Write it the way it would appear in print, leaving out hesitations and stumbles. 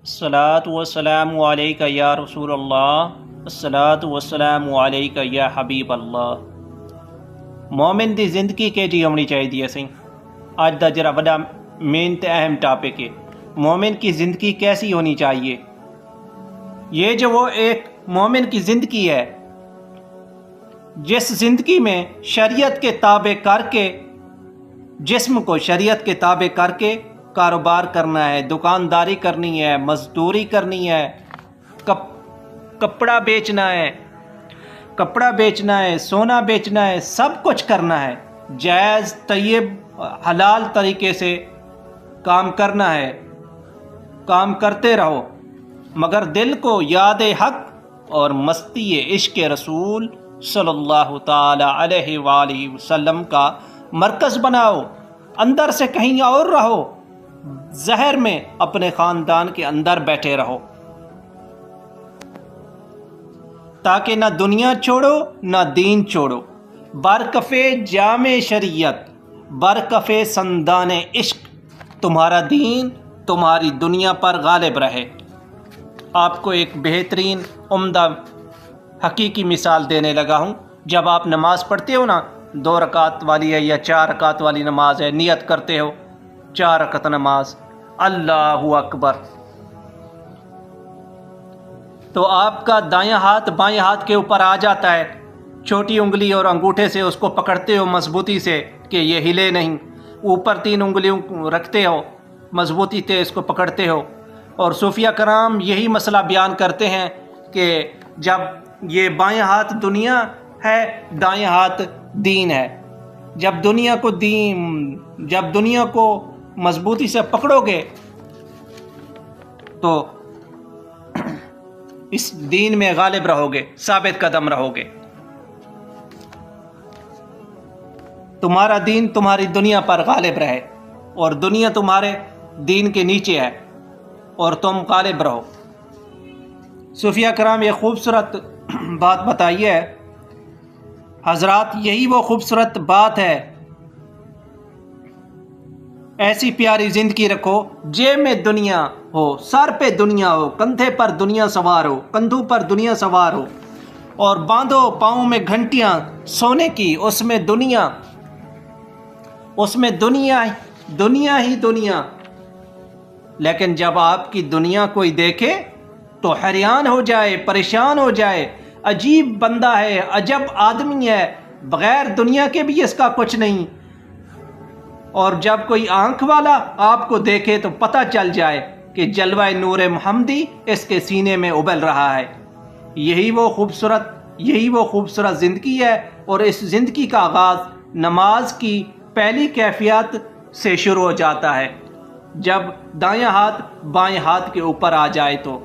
الصلاۃ والسلام علیکہ یا رسول اللہ، الصلاۃ والسلام علیکہ یا حبیب اللہ۔ مومن دی زندگی کے جی ہونی چاہیے سی اج دا جڑا بڑا مین تے اہم ٹاپک ہے، مومن کی زندگی کیسی ہونی چاہیے۔ یہ جو وہ ایک مومن کی زندگی ہے جس زندگی میں شریعت کے تابع کر کے، جسم کو شریعت کے تابع کر کے کاروبار کرنا ہے، دکانداری کرنی ہے، مزدوری کرنی ہے، کپڑا بیچنا ہے، سونا بیچنا ہے، سب کچھ کرنا ہے، جائز طیب حلال طریقے سے کام کرنا ہے، کام کرتے رہو، مگر دل کو یاد حق اور مستی عشق رسول صلی اللہ تعالی علیہ وآلہ وسلم کا مرکز بناؤ، اندر سے کہیں اور رہو، ظاہر میں اپنے خاندان کے اندر بیٹھے رہو، تاکہ نہ دنیا چھوڑو نہ دین چھوڑو، برکف جامع شریعت، برکف سندان عشق، تمہارا دین تمہاری دنیا پر غالب رہے۔ آپ کو ایک بہترین عمدہ حقیقی مثال دینے لگا ہوں۔ جب آپ نماز پڑھتے ہو نا، 2 رکعت والی ہے یا 4 رکعت والی نماز ہے، نیت کرتے ہو 4 رکعت نماز، اللہ اکبر، تو آپ کا دایاں ہاتھ بائیں ہاتھ کے اوپر آ جاتا ہے، چھوٹی انگلی اور انگوٹھے سے اس کو پکڑتے ہو مضبوطی سے کہ یہ ہلے نہیں، اوپر 3 انگلیوں رکھتے ہو مضبوطی سے اس کو پکڑتے ہو۔ اور صوفیہ کرام یہی مسئلہ بیان کرتے ہیں کہ جب یہ بائیں ہاتھ دنیا ہے، دائیں ہاتھ دین ہے، جب دنیا کو مضبوطی سے پکڑو گے تو اس دین میں غالب رہو گے، ثابت قدم رہو گے، تمہارا دین تمہاری دنیا پر غالب رہے اور دنیا تمہارے دین کے نیچے ہے اور تم غالب رہو۔ صوفیہ کرام یہ خوبصورت بات بتائی ہے حضرات، یہی وہ خوبصورت بات ہے۔ ایسی پیاری زندگی رکھو جیب میں دنیا ہو، سر پہ دنیا ہو، کندھے پر دنیا سوار ہو، کندھوں پر دنیا سوار ہو، اور باندھو پاؤں میں گھنٹیاں سونے کی، اس میں دنیا ہی دنیا۔ لیکن جب آپ کی دنیا کوئی دیکھے تو حیران ہو جائے، پریشان ہو جائے، عجیب بندہ ہے، عجب آدمی ہے، بغیر دنیا کے بھی اس کا کچھ نہیں۔ اور جب کوئی آنکھ والا آپ کو دیکھے تو پتہ چل جائے کہ جلوہ نور محمدی اس کے سینے میں ابل رہا ہے۔ یہی وہ خوبصورت زندگی ہے، اور اس زندگی کا آغاز نماز کی پہلی کیفیت سے شروع ہو جاتا ہے، جب دایاں ہاتھ بائیں ہاتھ کے اوپر آ جائے تو